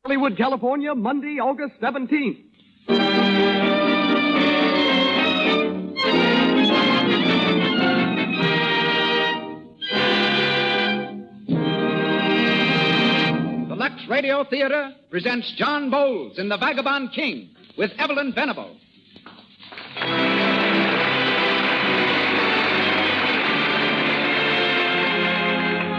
Hollywood, California, Monday, August 17th. The Lux Radio Theatre presents John Bowles in The Vagabond King with Evelyn Venable.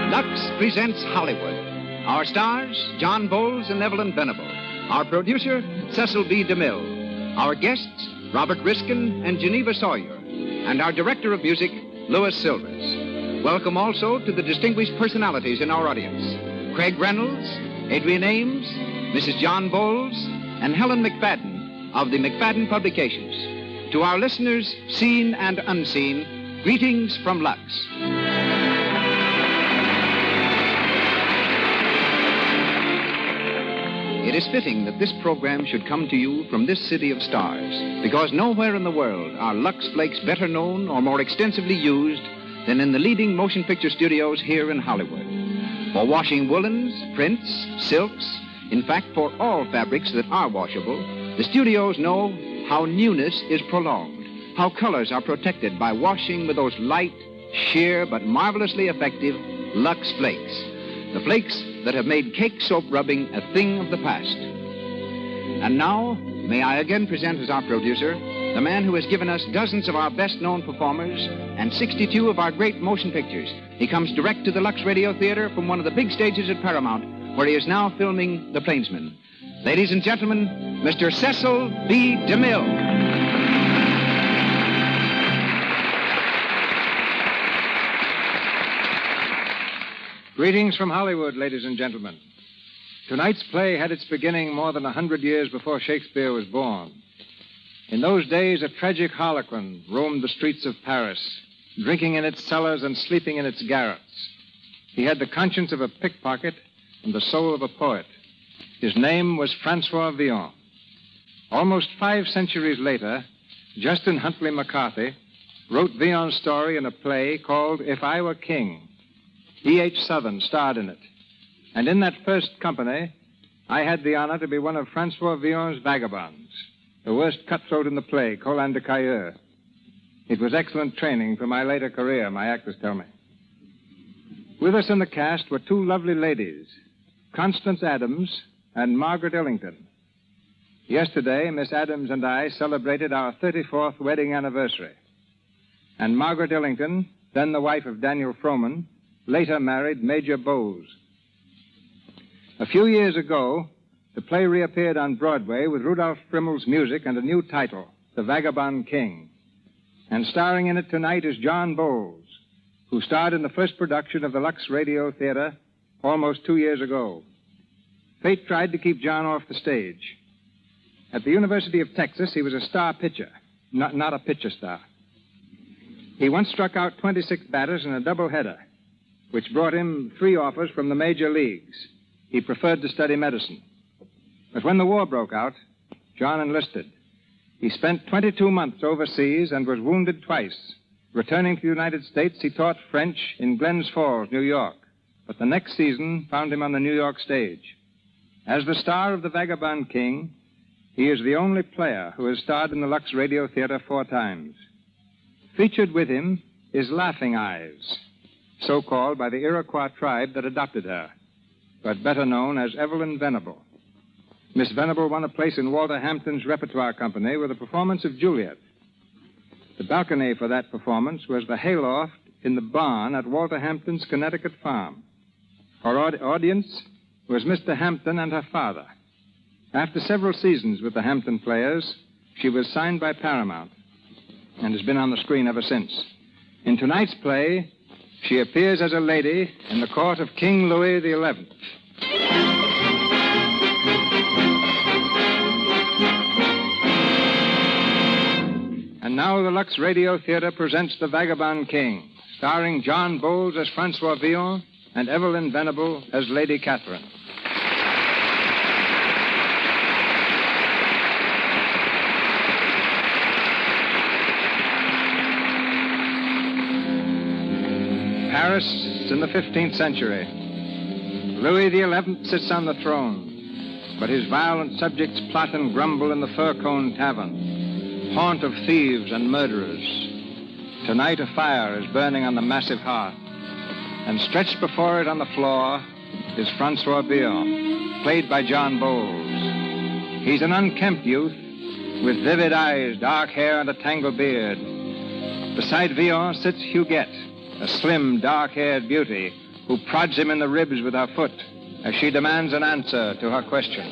Lux presents Hollywood. Our stars, John Bowles and Evelyn Venable. Our producer, Cecil B. DeMille. Our guests, Robert Riskin and Geneva Sawyer. And our director of music, Louis Silvers. Welcome also to the distinguished personalities in our audience. Craig Reynolds, Adrian Ames, Mrs. John Bowles, and Helen McFadden of the McFadden Publications. To our listeners, seen and unseen, greetings from Lux. It is fitting that this program should come to you from this city of stars, because nowhere in the world are Lux Flakes better known or more extensively used than in the leading motion picture studios here in Hollywood. For washing woolens, prints, silks, in fact, for all fabrics that are washable, the studios know how newness is prolonged, how colors are protected by washing with those light, sheer, but marvelously effective Lux Flakes. The flakes that have made cake soap rubbing a thing of the past. And now, may I again present as our producer, the man who has given us dozens of our best-known performers and 62 of our great motion pictures. He comes direct to the Lux Radio Theatre from one of the big stages at Paramount, where he is now filming The Plainsman. Ladies and gentlemen, Mr. Cecil B. DeMille. Greetings from Hollywood, ladies and gentlemen. Tonight's play had its beginning more than 100 years before Shakespeare was born. In those days, a tragic harlequin roamed the streets of Paris, drinking in its cellars and sleeping in its garrets. He had the conscience of a pickpocket and the soul of a poet. His name was François Villon. Almost 5 centuries later, Justin Huntley McCarthy wrote Villon's story in a play called If I Were King. E.H. Southern starred in it. And in that first company, I had the honor to be one of François Villon's vagabonds, the worst cutthroat in the play, Colin de Cailleux. It was excellent training for my later career, my actors tell me. With us in the cast were 2 lovely ladies, Constance Adams and Margaret Ellington. Yesterday, Miss Adams and I celebrated our 34th wedding anniversary. And Margaret Ellington, then the wife of Daniel Frohman, later married Major Bowles. A few years ago, the play reappeared on Broadway with Rudolph Frimmel's music and a new title, The Vagabond King. And starring in it tonight is John Bowles, who starred in the first production of the Lux Radio Theatre almost 2 years ago. Fate tried to keep John off the stage. At the University of Texas, he was a star pitcher, not a pitcher star. He once struck out 26 batters in a doubleheader, which brought him 3 offers from the major leagues. He preferred to study medicine. But when the war broke out, John enlisted. He spent 22 months overseas and was wounded twice. Returning to the United States, he taught French in Glens Falls, New York. But the next season found him on the New York stage. As the star of The Vagabond King, he is the only player who has starred in the Lux Radio Theatre 4 times. Featured with him is Laughing Eyes, so called by the Iroquois tribe that adopted her, but better known as Evelyn Venable. Miss Venable won a place in Walter Hampton's repertoire company with a performance of Juliet. The balcony for that performance was the hayloft in the barn at Walter Hampton's Connecticut farm. Her audience was Mr. Hampton and her father. After several seasons with the Hampton Players, she was signed by Paramount and has been on the screen ever since. In tonight's play, she appears as a lady in the court of King Louis XI. And now the Lux Radio Theatre presents The Vagabond King, starring John Bowles as François Villon and Evelyn Venable as Lady Katherine. Paris in the 15th century. Louis XI sits on the throne. but his violent subjects plot and grumble in the Fir-Cone Tavern, haunt of thieves and murderers. Tonight, a fire is burning on the massive hearth, and stretched before it on the floor is François Villon, played by John Bowles. He's an unkempt youth with vivid eyes, dark hair, and a tangled beard. Beside Villon sits Huguette, a slim, dark-haired beauty who prods him in the ribs with her foot as she demands an answer to her question.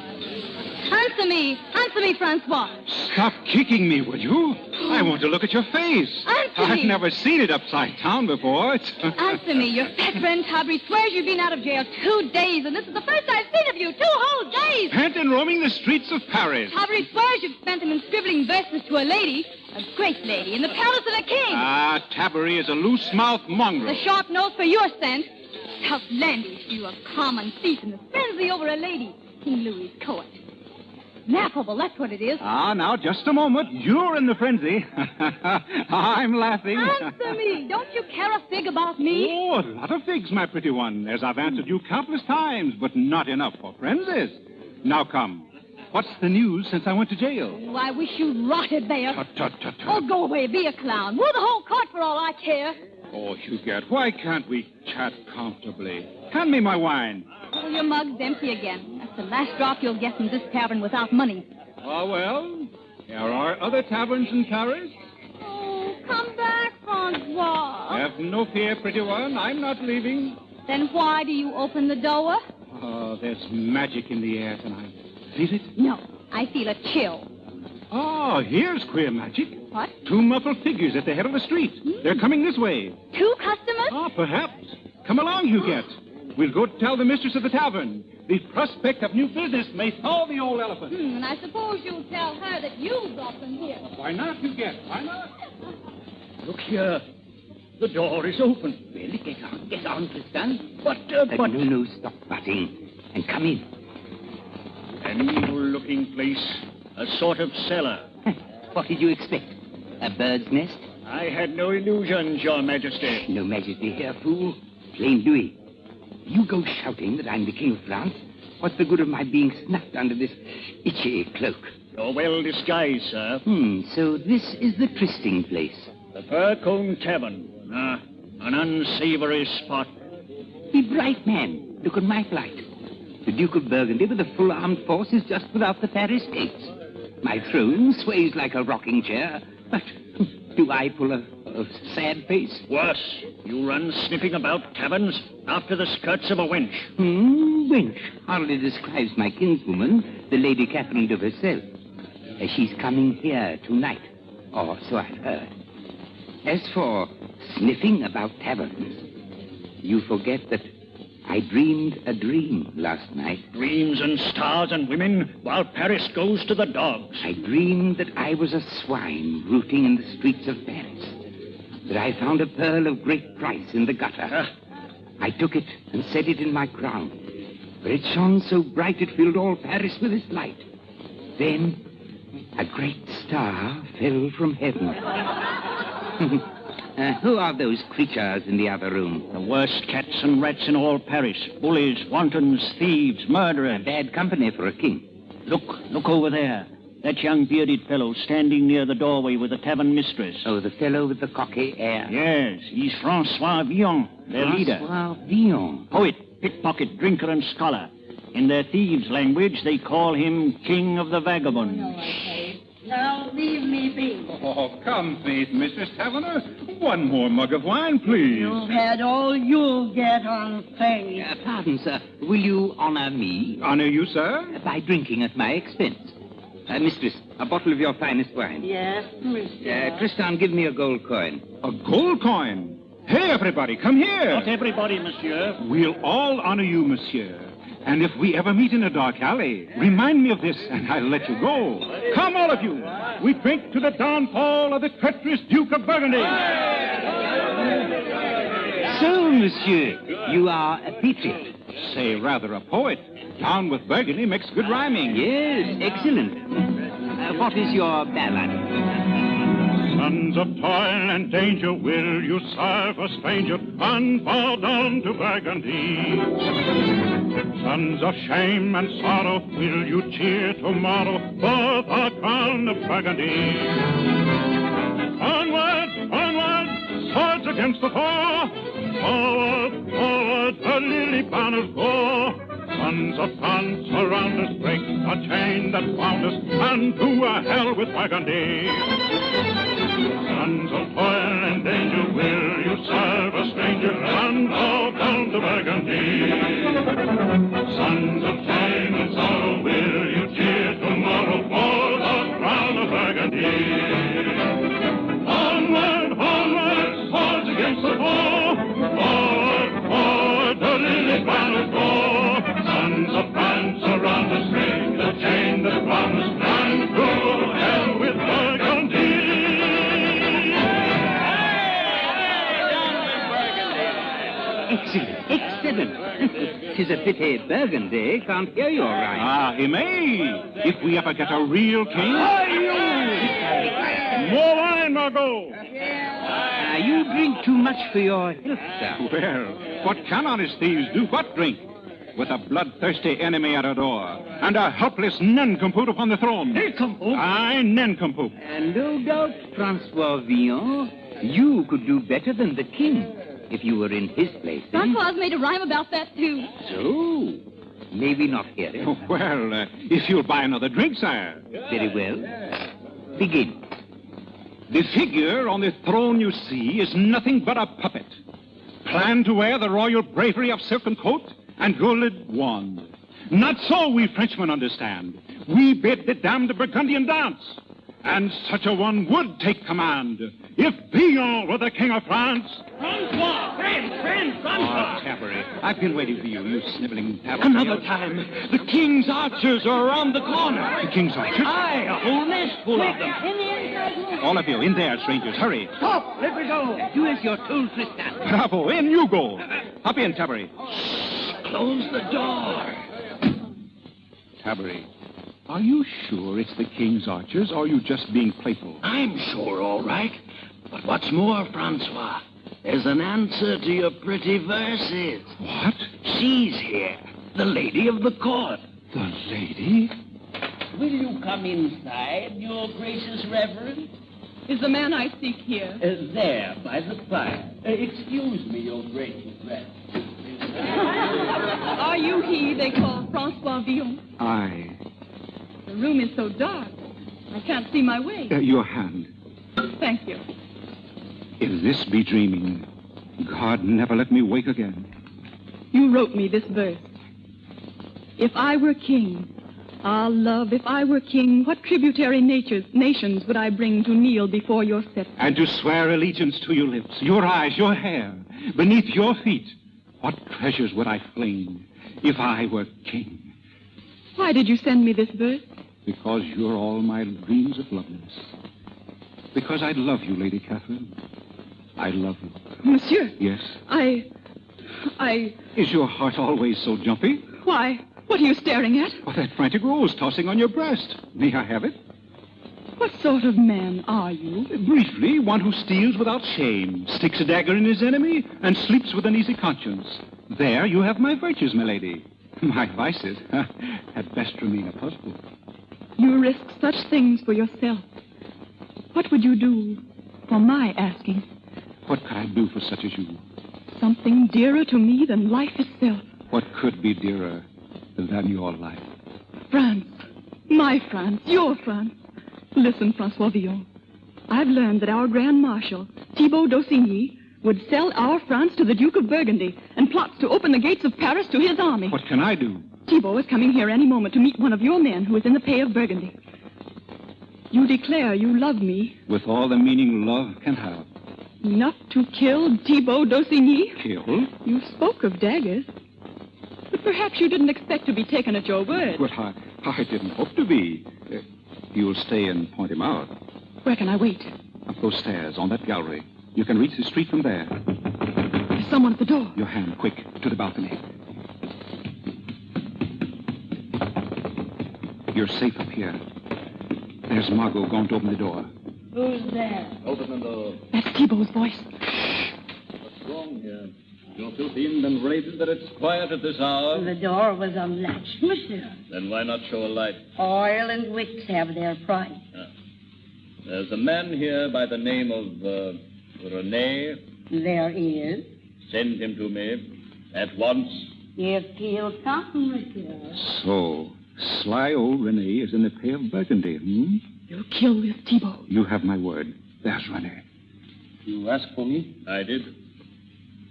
Answer me, Francois. Stop kicking me, would you? I want to look at your face. Answer me. I've never seen it upside down before. Answer me. Your fat friend Tabry swears you've been out of jail 2 days, and this is the first I've seen of you. 2 whole days. Pent and roaming the streets of Paris. Tabry swears you've spent them in scribbling verses to a lady, a great lady, in the palace of the king. Ah, Tabry is a loose-mouthed mongrel. The sharp nose for your scent. Outlandish, you, a common thief in the frenzy over a lady. King Louis's court. Laughable, that's what it is. Ah, now, just a moment. You're in the frenzy. I'm laughing. Answer me. Don't you care a fig about me? Oh, a lot of figs, my pretty one, as I've answered you countless times, but not enough for frenzies. Now, come. What's the news since I went to jail? Oh, I wish you rotted there. Tut, tut, tut, tut. Oh, go away. Be a clown. Woo the whole court for all I care. Oh, Huguette, why can't we chat comfortably? Hand me my wine. Oh, your mug's empty again. That's the last drop you'll get from this tavern without money. Ah, well, there are other taverns in Paris. Oh, come back, Francois. Have no fear, pretty one. I'm not leaving. Then why do you open the door? Oh, there's magic in the air tonight. Feel it? No, I feel a chill. Oh, here's queer magic. What? 2 muffled figures at the head of the street. They're coming this way. 2 customers? Ah, perhaps. Come along, Huguette. We'll go tell the mistress of the tavern. The prospect of new business may thaw the old elephant. And I suppose you'll tell her that you brought them here. Why not, Huguette? Why not? Look here. The door is open. Well, get on, Tristan. But... No, stop butting. And come in. An evil-looking place. A sort of cellar. What did you expect? A bird's nest? I had no illusions, Your Majesty. No majesty here, fool. Plain Louis. You go shouting that I'm the King of France. What's the good of my being snuffed under this itchy cloak? You're well disguised, sir. So this is the trysting place. The Fir-Cone Tavern. An unsavory spot. Be bright, man. Look at my flight. The Duke of Burgundy with a full armed force is just without the Paris gates. My throne sways like a rocking chair, but do I pull a sad face? Worse, you run sniffing about taverns after the skirts of a wench. Wench hardly describes my kinswoman, the Lady Katherine of herself. She's coming here tonight, or so I've heard. As for sniffing about taverns, you forget that I dreamed a dream last night. Dreams and stars and women while Paris goes to the dogs. I dreamed that I was a swine rooting in the streets of Paris. That I found a pearl of great price in the gutter. I took it and set it in my crown. For it shone so bright it filled all Paris with its light. Then a great star fell from heaven. Who are those creatures in the other room? The worst cats and rats in all Paris. Bullies, wantons, thieves, murderers. Bad company for a king. Look over there. That young bearded fellow standing near the doorway with the tavern mistress. Oh, the fellow with the cocky air. Yes, he's François Villon, their leader. François Villon. Poet, pickpocket, drinker, and scholar. In their thieves' language, they call him King of the Vagabonds. Now leave me be. Oh, come, please, Mistress Taverner. One more mug of wine, please. You've had all you'll get on faith. Pardon, sir. Will you honor me? Honor you, sir? By drinking at my expense. Mistress, a bottle of your finest wine. Yes, mister. Tristan, give me a gold coin. A gold coin? Hey, everybody, come here. Not everybody, monsieur. We'll all honor you, monsieur. And if we ever meet in a dark alley, remind me of this, and I'll let you go. Come, all of you. We drink to the downfall of the treacherous Duke of Burgundy. So, monsieur, you are a patriot. Say, rather a poet. Down with Burgundy makes good rhyming. Yes, excellent. What is your ballad? Sons of toil and danger, will you serve a stranger and bow down to Burgundy? Sons of shame and sorrow, will you cheer tomorrow for the crown of Burgundy? Onward, onward, swords against the foe. Forward, forward, the lily banners go. Sons of France, around us break a chain that bound us, and to a hell with Burgundy. Sons of toil and danger, will you serve a stranger and go down to Burgundy? Sons of shame and sorrow, will you cheer tomorrow for the crown of Burgundy? Onward, onward, swords against the foe. Forward, forward, the lily banners go. Sons of France, around us ring the chain that bound us, and to hell with Burgundy. Excellent, excellent. 'Tis a pity Burgundy can't hear your rhyme. Ah, he may, if we ever get a real king. More wine, Margot. You drink too much for your health, sir. Well, what can honest thieves do but drink? With a bloodthirsty enemy at our door, and a helpless nincompoop upon the throne. Nincompoop? Aye, nincompoop. And no doubt, François Villon, you could do better than the king if you were in his place. Francois made a rhyme about that, too. So, maybe not hear it. Oh, well, if you'll buy another drink, sire. Very well. Begin. The figure on the throne you see is nothing but a puppet. Planned to wear the royal bravery of silken coat and gilded wand. Not so we Frenchmen understand. We bid the damned Burgundian dance. And such a one would take command if Villon were the king of France. Francois! Friend, Francois! Oh, Tabbery, I've been waiting for you, you sniveling tabbery. Another time. The king's archers are around the corner. The king's archers? Aye, a whole nest full of them. In the inside room. All of you, in there, strangers, hurry. Stop! Let me go. Do as you're told, Tristan. Bravo, in you go. Up in, Tabbery. Close the door. Tabbery, are you sure it's the king's archers, or are you just being playful? I'm sure, all right. But what's more, Francois, there's an answer to your pretty verses. What? She's here, the lady of the court. The lady? Will you come inside, your gracious reverend? Is the man I seek here? There, by the fire. Excuse me, your gracious reverend. Are you he they call François Villon? Aye. The room is so dark, I can't see my way. Your hand. Thank you. If this be dreaming, God never let me wake again. You wrote me this verse. If I were king, ah, love, if I were king, what tributary nations would I bring to kneel before your scepter? And to swear allegiance to your lips, your eyes, your hair, beneath your feet. What treasures would I fling if I were king? Why did you send me this verse? Because you're all my dreams of loveliness. Because I love you, Lady Katherine. I love you. Monsieur. Yes? I... Is your heart always so jumpy? Why? What are you staring at? Oh, that frantic rose tossing on your breast. May I have it? What sort of man are you? Briefly, one who steals without shame, sticks a dagger in his enemy, and sleeps with an easy conscience. There you have my virtues, my lady. My vices, at best, remain a puzzle. You risk such things for yourself. What would you do for my asking? What could I do for such as you? Something dearer to me than life itself. What could be dearer than your life? France. My France. Your France. Listen, François Villon. I've learned that our Grand Marshal, Thibaut d'Aussigny, would sell our France to the Duke of Burgundy and plots to open the gates of Paris to his army. What can I do? Thibaut is coming here any moment to meet one of your men who is in the pay of Burgundy. You declare you love me. With all the meaning love can have. Enough to kill Thibaut d'Aussigny? Kill? You spoke of daggers. But perhaps you didn't expect to be taken at your word. Well, I didn't hope to be. You'll stay and point him out. Where can I wait? Up those stairs, on that gallery. You can reach the street from there. There's someone at the door. Your hand, quick, to the balcony. You're safe up here. There's Margot going to open the door. Who's there? Open the door. That's Thibaut's voice. What's wrong here? You're too thin and rated that it's quiet at this hour. The door was unlatched, monsieur. Then why not show a light? Oil and wicks have their price. There's a man here by the name of Rene. There is. Send him to me at once. If he'll come, monsieur. So, sly old Rene is in the pay of Burgundy, You'll kill this Thibault. You have my word. There's Rene. You asked for me? I did.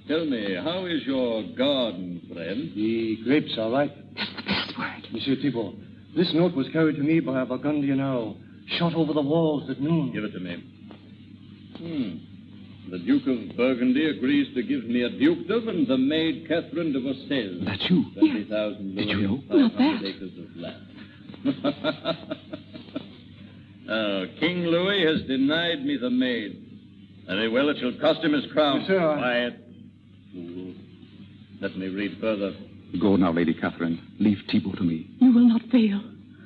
Tell me, how is your garden, friend? The grapes are ripe. That's the password. Monsieur Thibault, this note was carried to me by a Burgundian arrow, shot over the walls at noon. Give it to me. The Duke of Burgundy agrees to give me a dukedom and the maid Katherine de Vaucelles. That's you. 20,000 Did you know? 500 acres of land. King Louis has denied me the maid. Very well, it shall cost him his crown. Yes, sir. Quiet. Fool. Let me read further. Go now, Lady Katherine. Leave Thibault to me. You will not fail.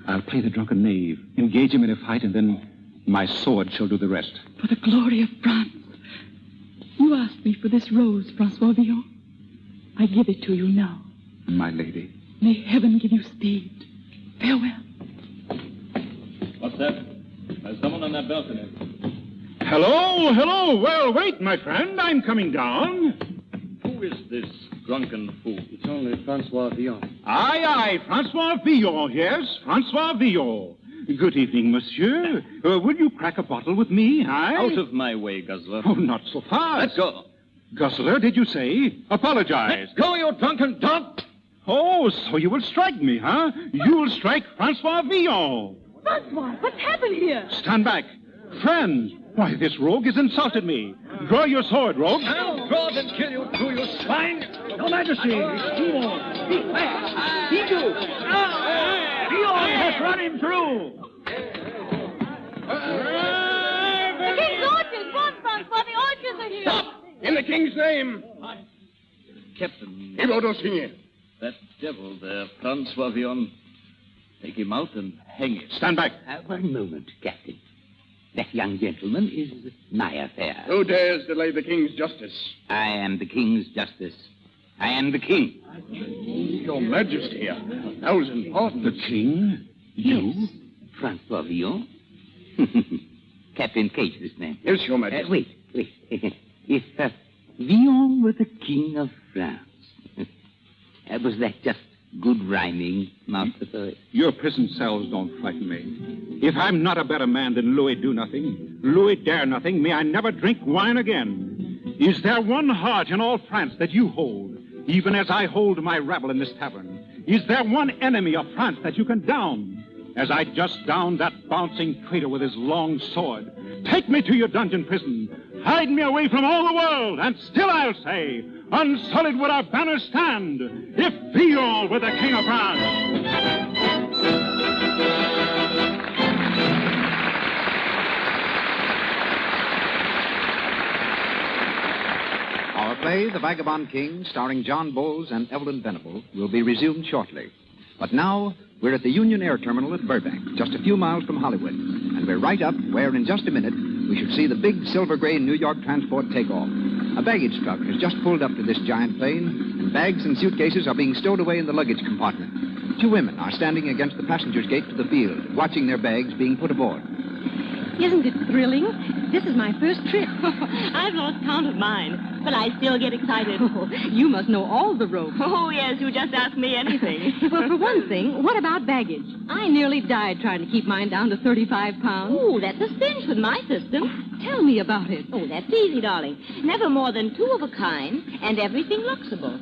I'll play the drunken knave, engage him in a fight, and then my sword shall do the rest. For the glory of France. You asked me for this rose, François Villon. I give it to you now. My lady. May heaven give you speed. Farewell. What's that? There's someone on that balcony. Hello, hello. Well, wait, my friend. I'm coming down. Who is this drunken fool? It's only François Villon. Aye, François Villon, yes, François Villon. Good evening, monsieur. Will you crack a bottle with me, aye? Out of my way, guzzler. Oh, not so fast. Let go. Guzzler, did you say? Apologize. Let go, you drunken dog. Oh, so you will strike me, huh? You'll strike François Villon. François, what's happened here? Stand back. Friends, why, this rogue has insulted me. Draw your sword, rogue. I'll draw and kill you too, you swine. Your Majesty, Thibault. Speak fast. He do. Villon has run him through. The king's orchards! Run, François, the orchards are here! Stop! In the king's name. Captain. Thibault d'Aussigny. That devil there, François Villon. Take him out and hang him. Stand back. One moment, Captain. That young gentleman is my affair. Who dares delay the king's justice? I am the king's justice. I am the king. Your Majesty, 1,000 pardons. The king? You? Yes. François Villon. Captain Cage, this man. Yes, Your Majesty. Wait. If Villon were the king of France, was that just good rhyming, Master Poet? Your prison cells don't frighten me. If I'm not a better man than Louis Do-Nothing, Louis Dare-Nothing, may I never drink wine again. Is there one heart in all France that you hold, even as I hold my rabble in this tavern? Is there one enemy of France that you can down, as I just downed that bouncing traitor with his long sword? Take me to your dungeon prison. Hide me away from all the world, and still I'll say, unsullied would our banner stand, if Villon were the king of France. Our play, The Vagabond King, starring John Bowles and Evelyn Venable, will be resumed shortly. But now, we're at the Union Air Terminal at Burbank, just a few miles from Hollywood. And we're right up where, in just a minute, we should see the big silver-gray New York transport take off. A baggage truck has just pulled up to this giant plane, and bags and suitcases are being stowed away in the luggage compartment. Two women are standing against the passenger's gate to the field, watching their bags being put aboard. Isn't it thrilling? This is my first trip. I've lost count of mine, but I still get excited. Oh, you must know all the ropes. Oh, yes, you just ask me anything. Well, for one thing, what about baggage? I nearly died trying to keep mine down to 35 pounds. Oh, that's a cinch with my system. Tell me about it. Oh, that's easy, darling. Never more than 2 of a kind, and everything Luxable.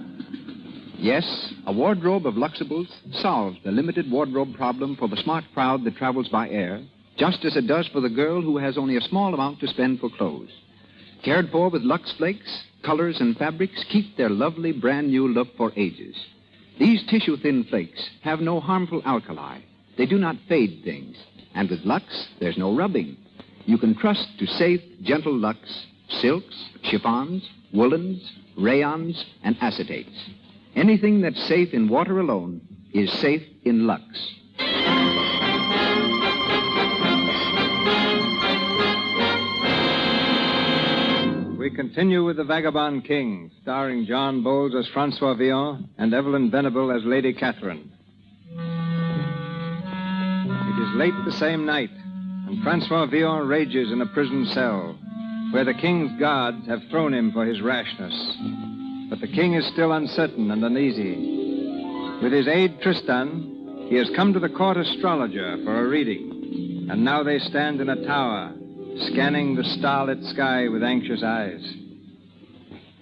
Yes, a wardrobe of Luxables solves the limited wardrobe problem for the smart crowd that travels by air, just as it does for the girl who has only a small amount to spend for clothes. Cared for with Lux Flakes, colors and fabrics keep their lovely brand-new look for ages. These tissue-thin flakes have no harmful alkali. They do not fade things. And with Lux, there's no rubbing. You can trust to safe, gentle Lux, silks, chiffons, woolens, rayons, and acetates. Anything that's safe in water alone is safe in Lux. we continue with The Vagabond King, starring John Bowles as François Villon and Evelyn Venable as Lady Katherine. It is late the same night, and François Villon rages in a prison cell, where the king's guards have thrown him for his rashness. But the king is still uncertain and uneasy. With his aide Tristan, he has come to the court astrologer for a reading, and now they stand in a tower, scanning the starlit sky with anxious eyes.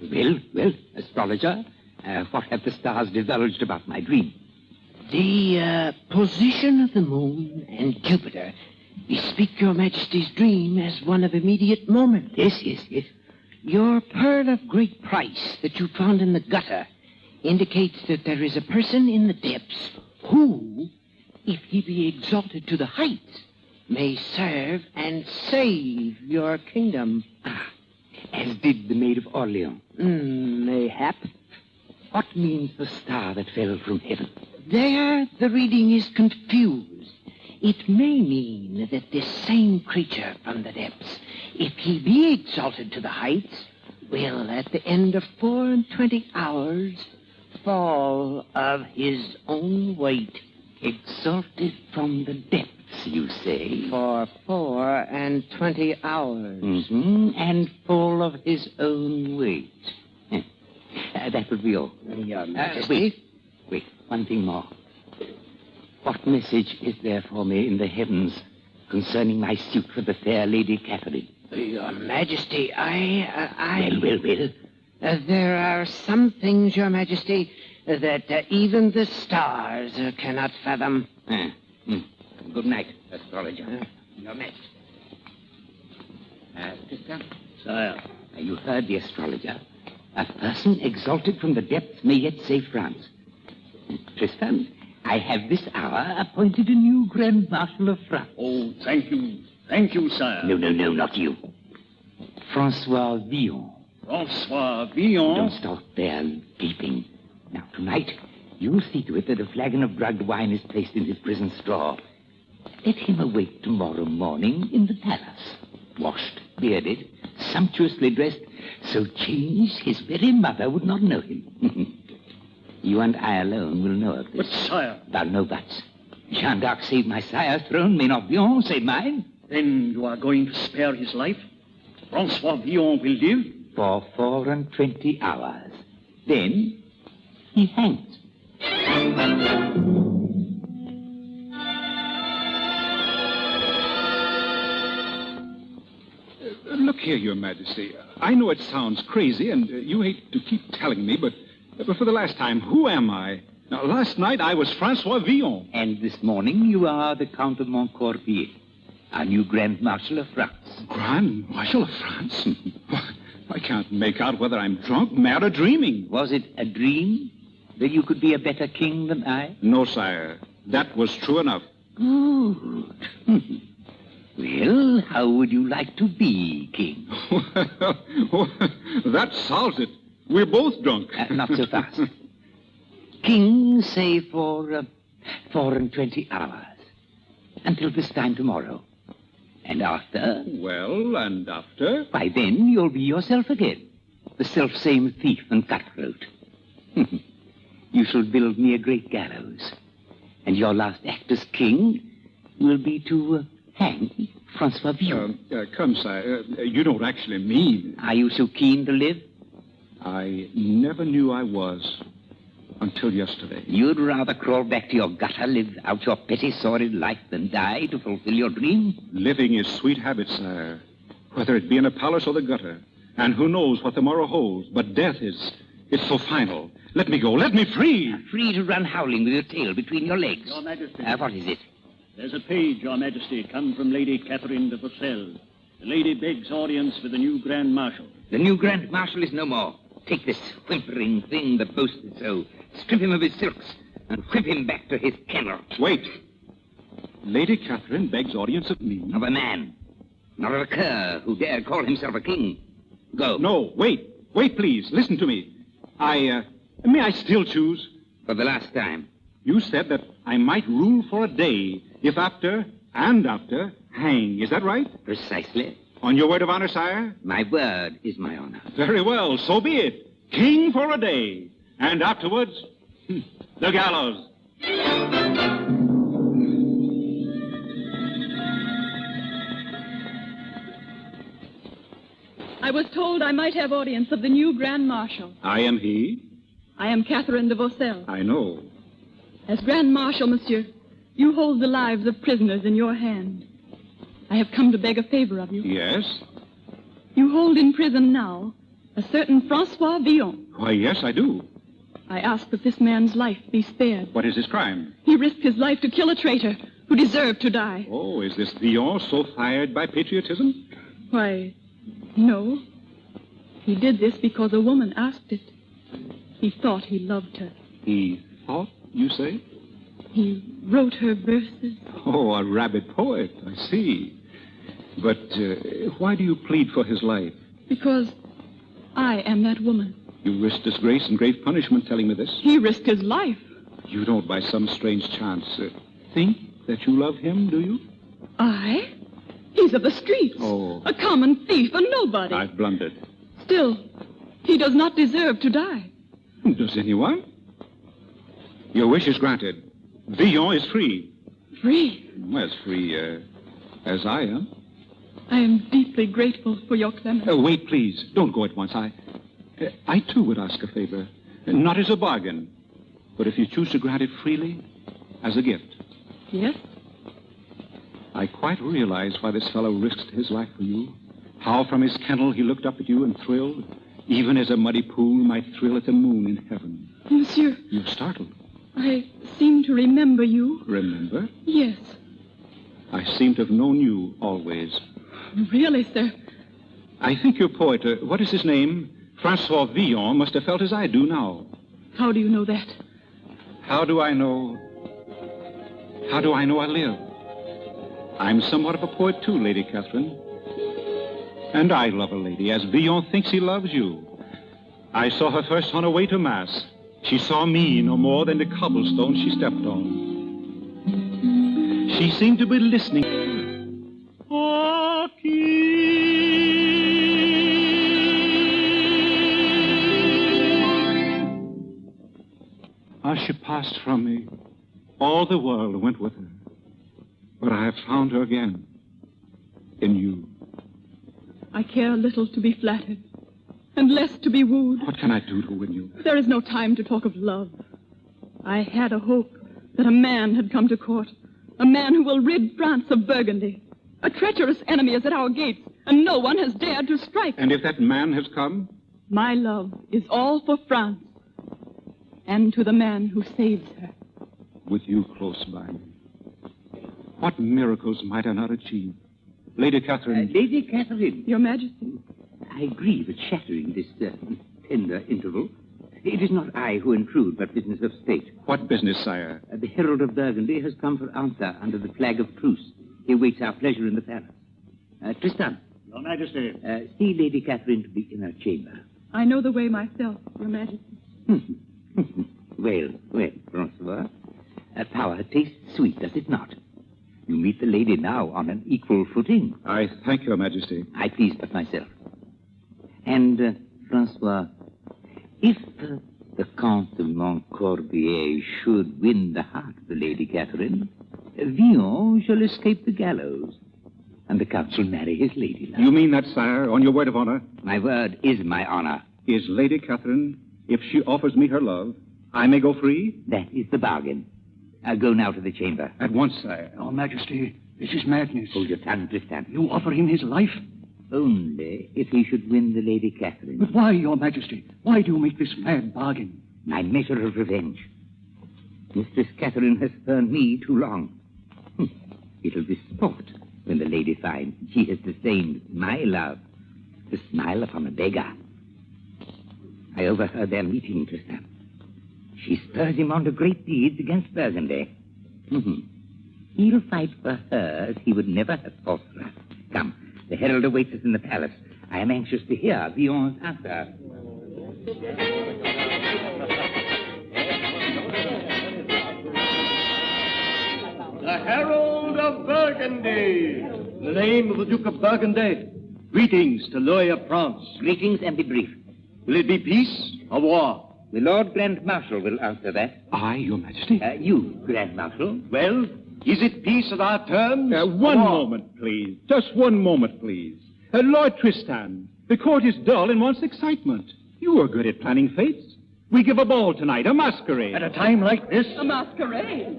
Well, astrologer, what have the stars divulged about my dream? The position of the moon and Jupiter bespeak your Majesty's dream as one of immediate moment. Yes. Your pearl of great price that you found in the gutter indicates that there is a person in the depths who, if he be exalted to the heights, may serve and save your kingdom. As did the Maid of Orleans. Mayhap. What means the star that fell from heaven? There the reading is confused. It may mean that this same creature from the depths, if he be exalted to the heights, will at the end of 24 hours fall of his own weight. Exalted from the depths, you say? For 24 hours. And full of his own weight. That would be all. Your Majesty. Wait, one thing more. What message is there for me in the heavens concerning my suit for the fair Lady Katherine? Your Majesty, I... Well. There are some things, Your Majesty, that even the stars cannot fathom. Good night, astrologer. Your Majesty. Tristan? Sire. You heard the astrologer. A person exalted from the depths may yet save France. Tristan, I have this hour appointed a new Grand Marshal of France. Oh, thank you. Thank you, sire. No, not you. François Villon. François Villon? Don't stop there peeping. Now, tonight, you'll see to it that a flagon of drugged wine is placed in his prison straw. Let him awake tomorrow morning in the palace. Washed, bearded, sumptuously dressed, so changed his very mother would not know him. You and I alone will know of this. But, sire... There are no buts. Jeanne d'Arc saved my sire's throne, may not Villon save mine. Then you are going to spare his life? François Villon will live? For 24 hours. Then he hangs. Look here, Your Majesty. I know it sounds crazy, and you hate to keep telling me, but for the last time, who am I? Now, last night I was François Villon. And this morning you are the Count of Montcorbier, our new Grand Marshal of France. Grand Marshal of France? I can't make out whether I'm drunk, mad, or dreaming. Was it a dream that you could be a better king than I? No, sire. That was true enough. Good. Well, how would you like to be king? That solves it. We're both drunk. Not so fast. King, say, for 24 hours. Until this time tomorrow. And after? Well, and after? By then, you'll be yourself again. The self-same thief and cutthroat. You shall build me a great gallows. And your last act as king will be to hang François Villon. Come, sire. You don't actually mean... Are you so keen to live? I never knew I was. Until yesterday. You'd rather crawl back to your gutter, live out your petty, sordid life than die to fulfill your dream? Living is sweet habit, sire. Whether it be in a palace or the gutter. And who knows what tomorrow holds. But death is... It's so final. Let me go. Let me free. Free to run howling with your tail between your legs. Your Majesty. What is it? There's a page, Your Majesty, come from Lady Katherine de Vaucelles. The lady begs audience with the new Grand Marshal. The new Grand Marshal is no more. Take this whimpering thing that boasted so. Strip him of his silks and whip him back to his kennel. Wait. Lady Katherine begs audience of me? Of a man. Not of a cur who dare call himself a king. Go. No, wait. Wait, please. Listen to me. May I still choose? For the last time. You said that I might rule for a day, if after, hang. Is that right? Precisely. On your word of honor, sire? My word is my honor. Very well, so be it. King for a day. And afterwards, the gallows. I was told I might have audience of the new Grand Marshal. I am he. I am Katherine de Vaucelles. I know. As Grand Marshal, monsieur, you hold the lives of prisoners in your hand. I have come to beg a favor of you. Yes? You hold in prison now a certain François Villon. Why, yes, I do. I ask that this man's life be spared. What is his crime? He risked his life to kill a traitor who deserved to die. Oh, is this Villon so fired by patriotism? Why, no. He did this because a woman asked it. He thought he loved her. He thought, you say? He wrote her verses. Oh, a rabid poet, I see. But why do you plead for his life? Because I am that woman. You risked disgrace and grave punishment telling me this. He risked his life. You don't, by some strange chance, think that you love him, do you? I? He's of the streets. Oh. A common thief, a nobody. I've blundered. Still, he does not deserve to die. Does anyone? Your wish is granted. Villon is free. Free? Well, as free as I am. I am deeply grateful for your clemency. Wait, please. Don't go at once. I too would ask a favor. Not as a bargain, but if you choose to grant it freely, as a gift. Yes? I quite realize why this fellow risked his life for you. How from his kennel he looked up at you and thrilled, even as a muddy pool might thrill at the moon in heaven. Monsieur. You're startled. I seem to remember you. Remember? Yes. I seem to have known you always. Really, sir? I think your poet, what is his name? François Villon must have felt as I do now. How do you know that? How do I know I live? I'm somewhat of a poet too, Lady Katherine. And I love a lady as Villon thinks he loves you. I saw her first on her way to Mass. She saw me no more than the cobblestone she stepped on. She seemed to be listening. As she passed from me, all the world went with her. But I have found her again in you. I care little to be flattered, and less to be wooed. What can I do to win you? There is no time to talk of love. I had a hope that a man had come to court, a man who will rid France of Burgundy. A treacherous enemy is at our gates, and no one has dared to strike. And if that man has come? My love is all for France, and to the man who saves her. With you close by me, what miracles might I not achieve? Lady Katherine. Lady Katherine. Your Majesty. I grieve at shattering this tender interval. It is not I who intrude, but business of state. What business, sire? The Herald of Burgundy has come for answer under the flag of truce. He awaits our pleasure in the palace. Tristan. Your Majesty. See Lady Katherine to the inner chamber. I know the way myself, Your Majesty. Well, Francois. Power tastes sweet, does it not? You meet the lady now on an equal footing. I thank Your Majesty. I please but myself. And, Francois, if the Count of Montcorbier should win the heart of the Lady Katherine, Villon shall escape the gallows, and the Count shall marry his lady love. You mean that, sire, on your word of honor? My word is my honor. Is Lady Katherine, if she offers me her love, I may go free? That is the bargain. I'll go now to the chamber. At once, sire. Your Majesty, this is madness. Hold your tongue, Tristan. You offer him his life? Only if he should win the Lady Katherine. But why, Your Majesty? Why do you make this mad bargain? My measure of revenge. Mistress Katherine has spurned me too long. It'll be sport when the lady finds she has disdained my love to smile upon a beggar. I overheard their meeting, Tristan. She spurs him on to great deeds against Burgundy. He'll fight for her as he would never have fought for us. Come, the herald awaits us in the palace. I am anxious to hear Villon's answer. The Herald of Burgundy. In the name of the Duke of Burgundy, Greetings to loyal France. Greetings, and be brief. Will it be peace or war? The Lord Grand Marshal will answer that. I, Your Majesty? You, Grand Marshal. Well, is it peace of our terms? One moment, please. Just one moment, please. Lord Tristan, the court is dull and wants excitement. You are good at planning fates. We give a ball tonight, a masquerade. At a time like this? A masquerade.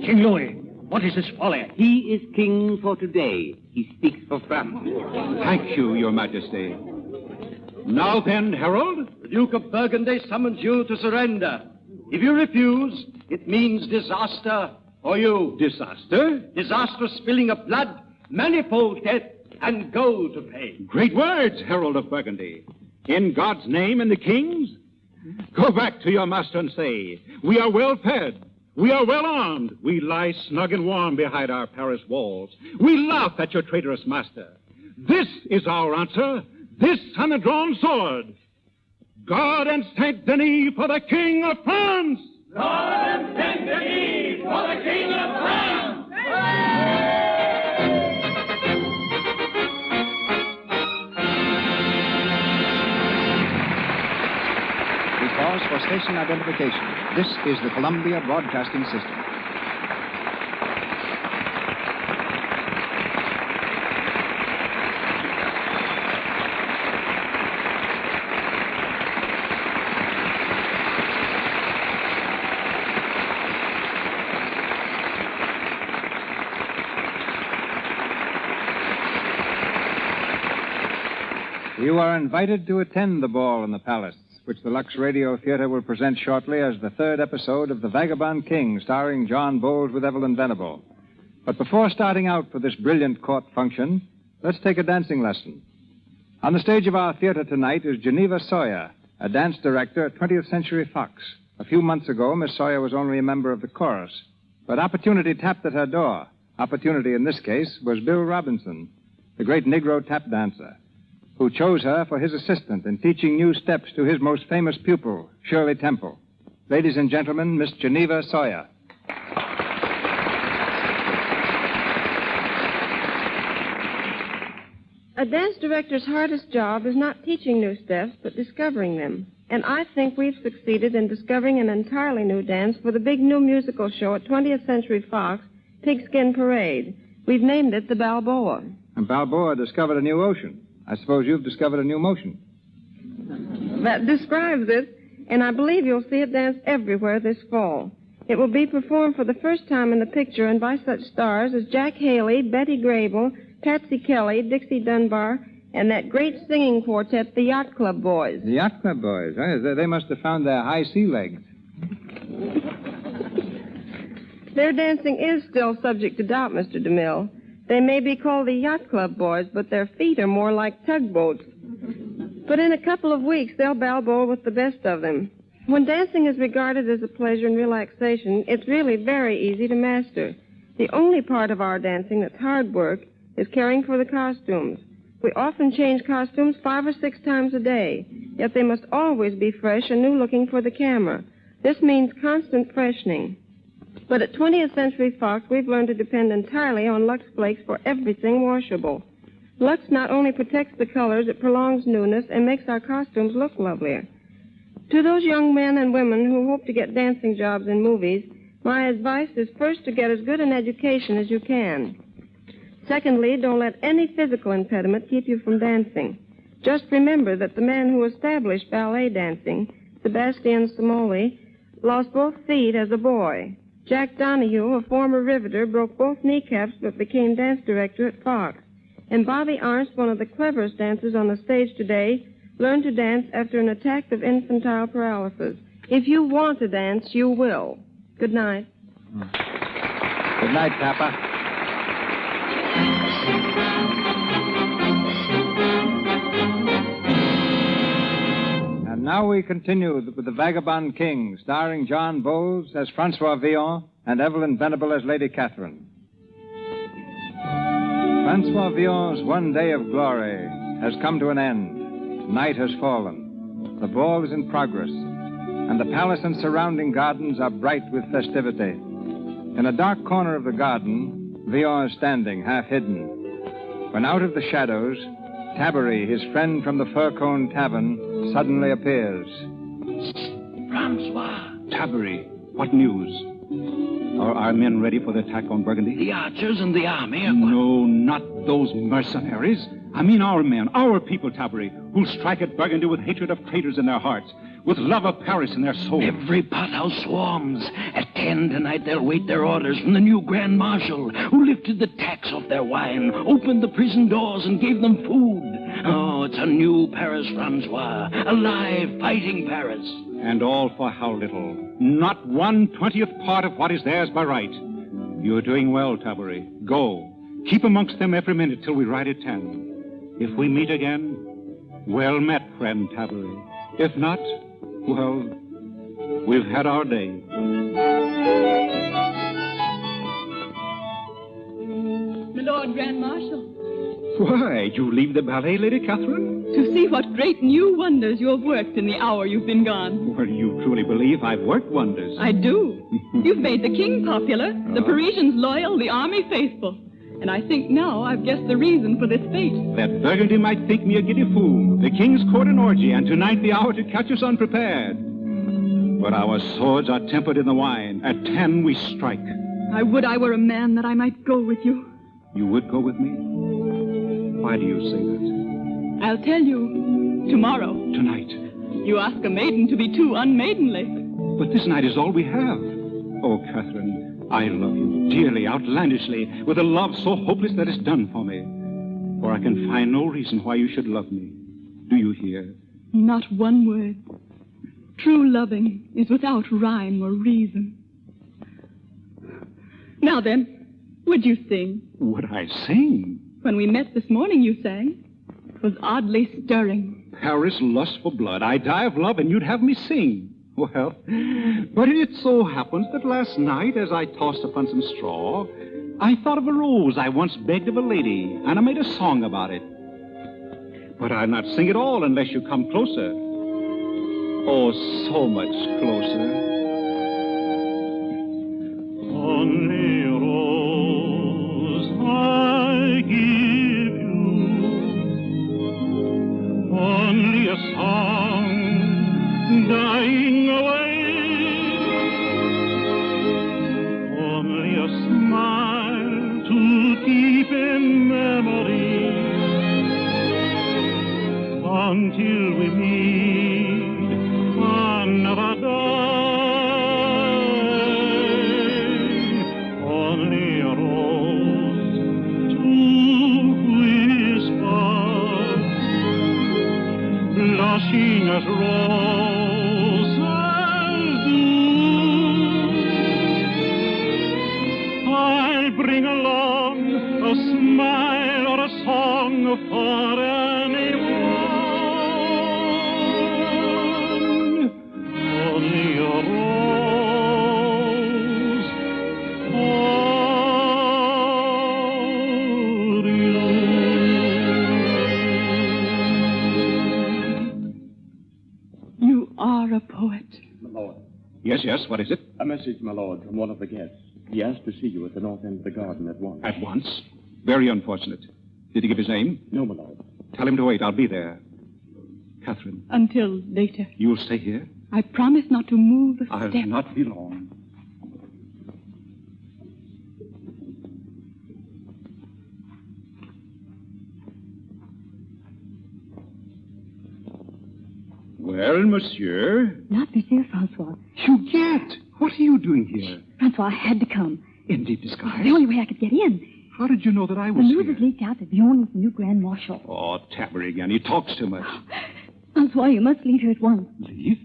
King Louis, what is this folly? He is king for today. He speaks for France. Thank you, Your Majesty. Now then, Herald. The Duke of Burgundy summons you to surrender. If you refuse, it means disaster for you. Disaster? Disastrous spilling of blood, manifold death, and gold to pay. Great words, Herald of Burgundy. In God's name and the king's, go back to your master and say, we are well fed, we are well armed, we lie snug and warm behind our Paris walls. We laugh at your traitorous master. This is our answer, this undrawn sword. God and Saint Denis for the King of France! God and Saint Denis for the King of France! Pause for station identification. This is the Columbia Broadcasting System. You are invited to attend the ball in the palace, which the Lux Radio Theatre will present shortly as the third episode of The Vagabond King, starring John Bowles with Evelyn Venable. But before starting out for this brilliant court function, let's take a dancing lesson. On the stage of our theater tonight is Geneva Sawyer, a dance director at 20th Century Fox. A few months ago, Miss Sawyer was only a member of the chorus, but opportunity tapped at her door. Opportunity, in this case, was Bill Robinson, the great Negro tap dancer, who chose her for his assistant in teaching new steps to his most famous pupil, Shirley Temple. Ladies and gentlemen, Miss Geneva Sawyer. A dance director's hardest job is not teaching new steps, but discovering them. And I think we've succeeded in discovering an entirely new dance for the big new musical show at 20th Century Fox, Pigskin Parade. We've named it the Balboa. And Balboa discovered a new ocean. I suppose you've discovered a new motion. That describes it, and I believe you'll see it dance everywhere this fall. It will be performed for the first time in the picture and by such stars as Jack Haley, Betty Grable, Patsy Kelly, Dixie Dunbar, and that great singing quartet, the Yacht Club Boys. The Yacht Club Boys? They must have found their high sea legs. Their dancing is still subject to doubt, Mr. DeMille. They may be called the Yacht Club Boys, but their feet are more like tugboats. But in a couple of weeks, they'll Balboa with the best of them. When dancing is regarded as a pleasure and relaxation, it's really very easy to master. The only part of our dancing that's hard work is caring for the costumes. We often change costumes 5 or 6 times a day, yet they must always be fresh and new-looking for the camera. This means constant freshening. But at 20th Century Fox, we've learned to depend entirely on Lux Flakes for everything washable. Lux not only protects the colors, it prolongs newness and makes our costumes look lovelier. To those young men and women who hope to get dancing jobs in movies, my advice is first to get as good an education as you can. Secondly, don't let any physical impediment keep you from dancing. Just remember that the man who established ballet dancing, Sebastian Samoli, lost both feet as a boy. Jack Donahue, a former riveter, broke both kneecaps but became dance director at Fox. And Bobby Arnst, one of the cleverest dancers on the stage today, learned to dance after an attack of infantile paralysis. If you want to dance, you will. Good night. Good night, Papa. And now we continue with The Vagabond King, starring John Bowles as François Villon and Evelyn Venable as Lady Katherine. François Villon's one day of glory has come to an end. Night has fallen. The ball is in progress, and the palace and surrounding gardens are bright with festivity. In a dark corner of the garden, Villon is standing, half hidden, when out of the shadows, Tabbery, his friend from the Fur-Cone Tavern, suddenly appears. Francois! Tabbery, what news? Are our men ready for the attack on Burgundy? The archers and the army are... No, not those mercenaries. I mean our men, our people, Tabbery, who'll strike at Burgundy with hatred of traitors in their hearts, with love of Paris in their souls. Every pothouse swarms. At 10 tonight, they'll wait their orders from the new Grand Marshal, who lifted the tax off their wine, opened the prison doors, and gave them food. Oh, it's a new Paris, Francois. A live, fighting Paris. And all for how little? Not 1/20th part of what is theirs by right. You're doing well, Tabbery. Go. Keep amongst them every minute till we ride at 10. If we meet again, well met, friend Tabbery. If not, well, we've had our day. My Lord Grand Marshal, Why, you leave the ballet, Lady Katherine? to see what great new wonders you have worked in the hour you've been gone. Well, you truly believe I've worked wonders. I do. You've made the king popular, the Parisians loyal, the army faithful. And I think now I've guessed the reason for this fate. That Burgundy might think me a giddy fool, the king's court an orgy, and tonight the hour to catch us unprepared. But our swords are tempered in the wine. At 10 we strike. I would I were a man that I might go with you. You would go with me? Why do you say that? I'll tell you tomorrow. Tonight. You ask a maiden to be too unmaidenly. But this night is all we have. Oh, Katherine, I love you dearly, outlandishly, with a love so hopeless that it's done for me. For I can find no reason why you should love me. Do you hear? Not one word. True loving is without rhyme or reason. Now then, would you sing? Would I sing? When we met this morning, you sang. It was oddly stirring. Paris lust for blood. I die of love, and you'd have me sing. Well, but it so happens that last night, as I tossed upon some straw, I thought of a rose I once begged of a lady, and I made a song about it. But I'll not sing it all unless you come closer. Oh, so much closer. Only a rose I give you, only a song dying away, only a smile to keep in memory until we meet another day. Only a rose to whisper, blushing as roses do. I'll bring along a smile or a song for anyone. Only a rose for you. You are a poet. My lord. Yes, what is it? A message, my lord, from one of the guests. He asked to see you at the north end of the garden at once. At once? Very unfortunate. Did he give his name? No, my lord. Tell him to wait. I'll be there. Katherine. Until later. You'll stay here? I promise not to move a I'll step. not be long. Well, monsieur? Not Monsieur Francois. Huguette! What are you doing here? Francois, I had to come. In deep disguise? The only way I could get in. How did you know that I was The news here? has leaked out that Villon is the new Grand Marshal. Oh, Tabbery again. He talks too much. Francois, you must leave here at once. Leave?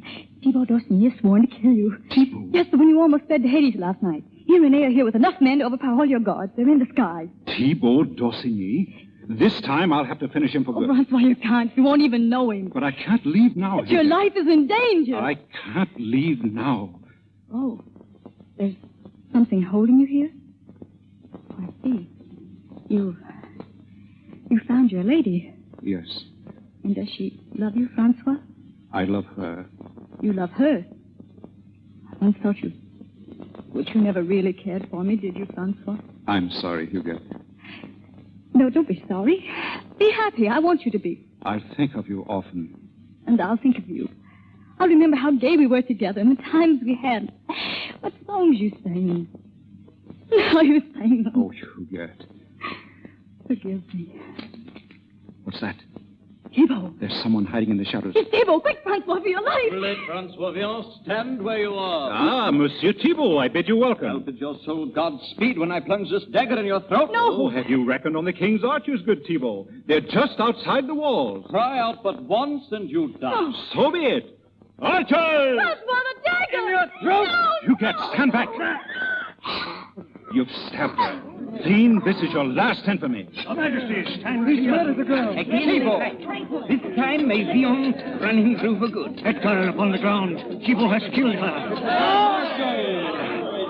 Thibaut d'Aussigny has sworn to kill you. Thibaut? Yes, the one you almost fed to Hades last night. He and Renee are here with enough men to overpower all your guards. They're in disguise. Thibaut d'Aussigny? This time I'll have to finish him for Oh, good. Francois, you can't. You won't even know him. But I can't leave now. But your Huguette. life is in danger. I can't leave now. Oh, there's something holding you here? I see. You found your lady. Yes, And does she love you, Francois? I love her. You love her. I once thought you... But you never really cared for me, did you, Francois? I'm sorry, Huguette. No, don't be sorry. Be happy. I want you to be. I think of you often. And I'll think of you. I'll remember how gay we were together and the times we had. What songs you sang. How you sang them. Oh, Huguette. Forgive me. What's that? Thibault. There's someone hiding in the shadows. It's Thibault. Quick, Francois, for your life. Let François Villon stand where you are. Ah, Monsieur Thibault, I bid you welcome. Well, did your soul Godspeed when I plunge this dagger in your throat? No. Oh, have you reckoned on the king's archers, good Thibault? They're just outside the walls. Cry out but once and you die. Oh. So be it. Archers! Francois, the dagger! In your throat! No. Huguette, stand back. You've stabbed her. Fiend, this is your last infamy. Your Majesty, stand clear of the ground. Again, this time may Villon run him through for good. Hector upon the ground. Thibault has killed her.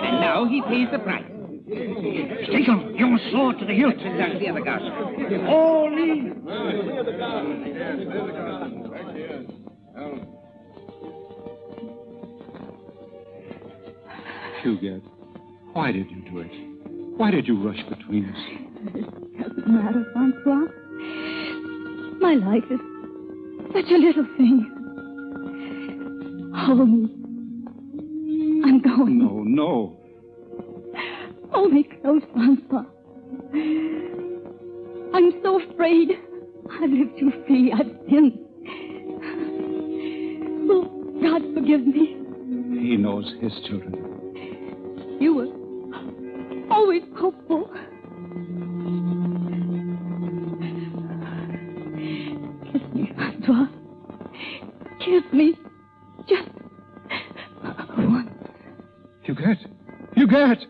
And now he pays the price. Take him, your sword to the hilt. Down the other guard. All in. Huguette, why did you do it? Why did you rush between us? It doesn't matter, Francois. My life is such a little thing. Hold me. I'm going. No. Hold me close, Francois. I'm so afraid. I've lived too free. I've sinned. Will God forgive me? He knows his children. You were always hopeful. Kiss me, Francois. Kiss me. Just once. Huguette!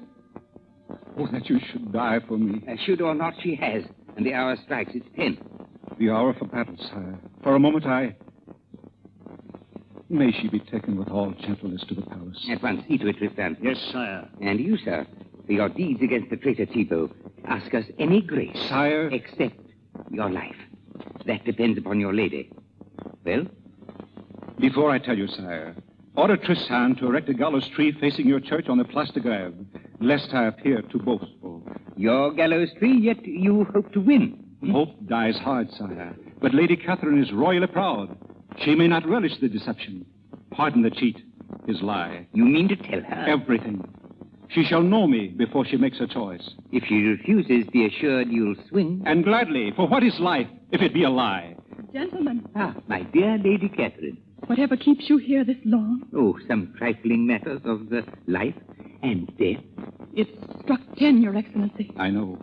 Oh, that you should die for me. Should or not, she has. And the hour strikes. It's 10. The hour for battle, sire. For a moment, May she be taken with all gentleness to the palace. At once, see to it, Tristan. Yes, sire. And you, sir, for your deeds against the traitor Thibault, ask us any grace. Sire. Except your life. That depends upon your lady. Well? Before I tell you, sire, order Tristan to erect a gallows tree facing your church on the Place de Grève, lest I appear too boastful. Your gallows tree, yet you hope to win. Hope dies hard, sire. But Lady Katherine is royally proud. She may not relish the deception. Pardon the cheat, his lie. You mean to tell her? Everything. She shall know me before she makes her choice. If she refuses, be assured you'll swing. And gladly, for what is life if it be a lie? Gentlemen. Ah, my dear Lady Katherine. Whatever keeps you here this long? Oh, some trifling matters of life and death. It's struck 10, Your Excellency. I know.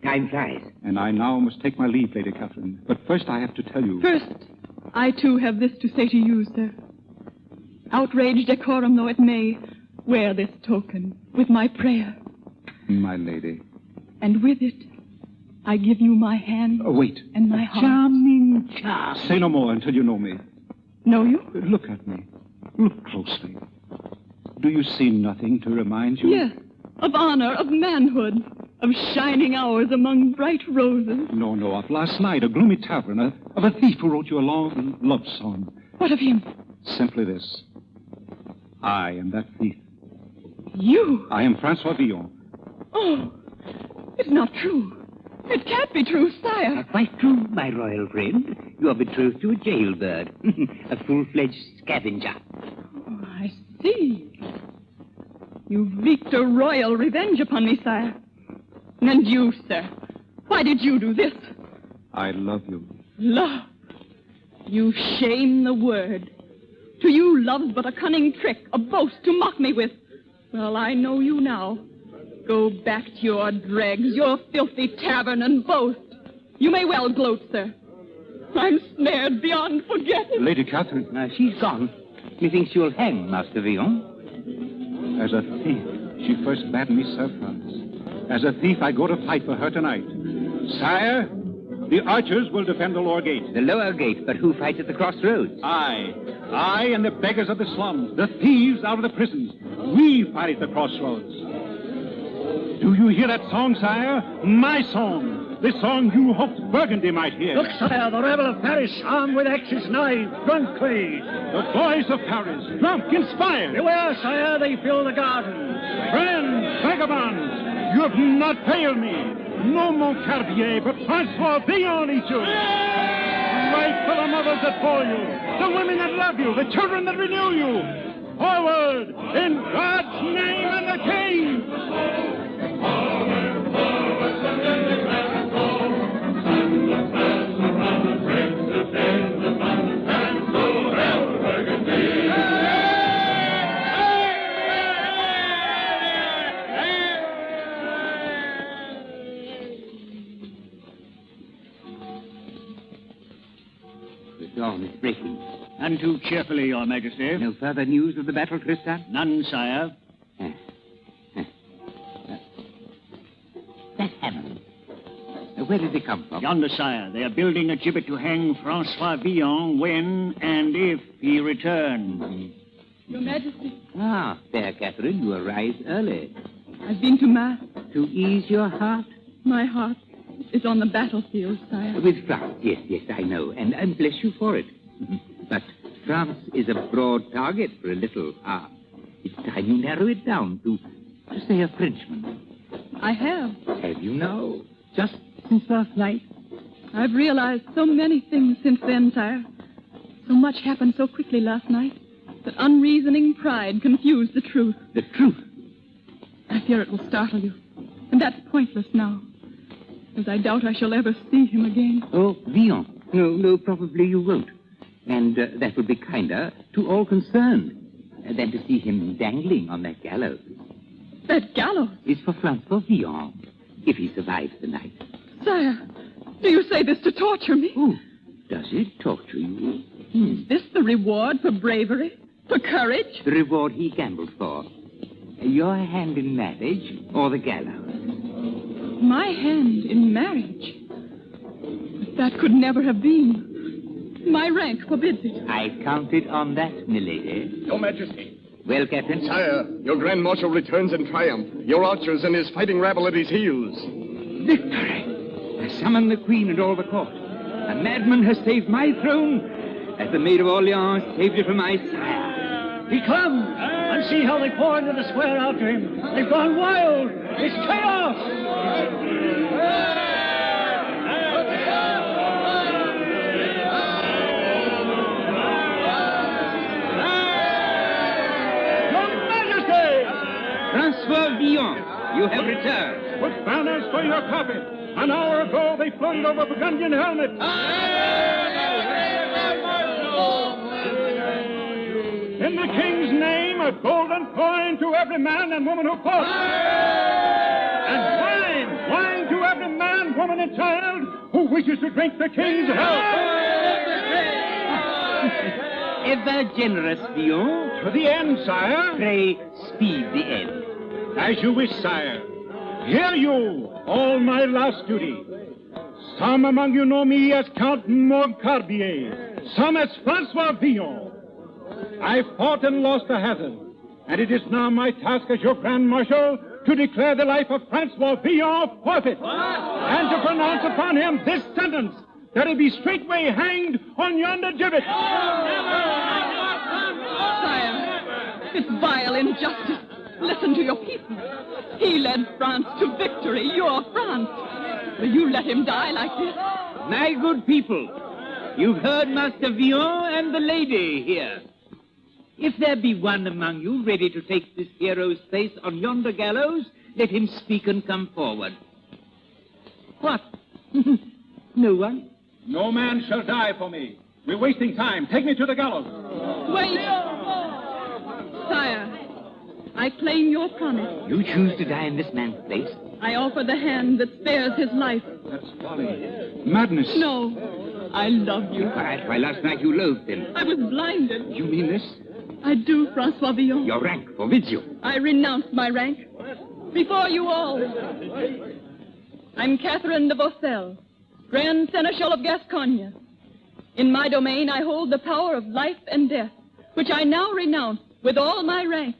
Time flies. And I now must take my leave, Lady Katherine. But first I have to tell you... First, I too have this to say to you, sir. Outrage decorum though it may, wear this token with my prayer. My lady. And with it, I give you my hand Wait. and my heart. Charming. Say no more until you know me. Know you? Look at me. Look closely. Do you see nothing to remind you? Yes, of honor, of manhood, of shining hours among bright roses. No, of last night, a gloomy tavern, of a thief who wrote you a long love song. What of him? Simply this. I am that thief. You? I am François Villon. Oh, it's not true. It can't be true, sire. Quite true, my royal friend. You are betrothed to a jailbird. A full-fledged scavenger. Oh, I see. You've wreaked a royal revenge upon me, sire. And you, sir, why did you do this? I love you. Love? You shame the word. To you, love's but a cunning trick, a boast to mock me with. Well, I know you now. Go back to your dregs, your filthy tavern, and boast. You may well gloat, sir. I'm snared beyond forgetting. Lady Katherine. She's gone. Methinks you'll hang, Master Villon. As a thief, she first bade me serve France. As a thief, I go to fight for her tonight. Sire, the archers will defend the lower gate. The lower gate, but who fights at the crossroads? I and the beggars of the slums, the thieves out of the prisons. We fight at the crossroads. Do you hear that song, sire? My song. The song you hoped Burgundy might hear. Look, sire, the rebel of Paris, armed with axes, knives, drunkly. The boys of Paris, drunk, inspired. Beware, sire, they fill the garden. Friends, vagabonds, you have not failed me. No Montcarbier, but François Villon eat you. Right for the mothers that bore you, the women that love you, the children that renew you. Forward, in God's name and the King! The dawn is breaking. None too cheerfully, Your Majesty. No further news of the battle, Tristan? None, sire. That hammer. Where did it come from? Yonder, sire. They are building a gibbet to hang François Villon when and if he returns. Your Majesty, Ah, fair Katherine, you arise early. I've been to Mass. To ease your heart? My heart is on the battlefield, sire. With France, yes, I know, and bless you for it. But France is a broad target for a little art. It's time you narrow it down to say, a Frenchman. I have. Have you now? Just since last night? I've realized so many things since then, sire. So much happened so quickly last night that unreasoning pride confused the truth. The truth? I fear it will startle you. And that's pointless now, as I doubt I shall ever see him again. Oh, Villon. No, probably you won't. And that would be kinder to all concerned than to see him dangling on that gallows. That gallows? Is for François Villon, if he survives the night. Sire, do you say this to torture me? Oh, does it torture you? Is this the reward for bravery? For courage? The reward he gambled for. Your hand in marriage or the gallows? My hand in marriage? But that could never have been. My rank forbids it. I counted on that, milady. Your Majesty. Well, Captain? Sire, your Grand Marshal returns in triumph. Your archers and his fighting rabble at his heels. Victory! I summon the Queen and all the court. A madman has saved my throne, as the Maid of Orleans saved it from my sire. He comes! And see how they pour into the square after him. They've gone wild! It's chaos! François Villon, you have returned. With banners for your coffin. An hour ago, they floated over Burgundian helmets. In the king's name, a golden coin to every man and woman who fought. And wine to every man, woman, and child who wishes to drink the king's health. Ever generous, Villon. To the end, sire. Pray, speed the end. As you wish, sire. Hear you, all my last duty. Some among you know me as Count Montcarbier, some as François Villon. I fought and lost a hazard, and it is now my task as your Grand Marshal to declare the life of François Villon forfeit, and to pronounce upon him this sentence, that he be straightway hanged on yonder gibbet. Sire, it's vile injustice. Listen to your people. He led France to victory, your France. Will you let him die like this? My good people, you've heard Master Villon and the lady here. If there be one among you ready to take this hero's place on yonder gallows, let him speak and come forward. What? No one? No man shall die for me. We're wasting time. Take me to the gallows. Wait! Sire, I claim your promise. You choose to die in this man's place? I offer the hand that spares his life. That's folly. Madness. No, I love you. Why, last night you loathed him. I was blinded. You mean this? I do, François Villon. Your rank forbids you. I renounce my rank. Before you all. I'm Katherine de Vaucelles, Grand Seneschal of Gascogne. In my domain, I hold the power of life and death, which I now renounce with all my rank,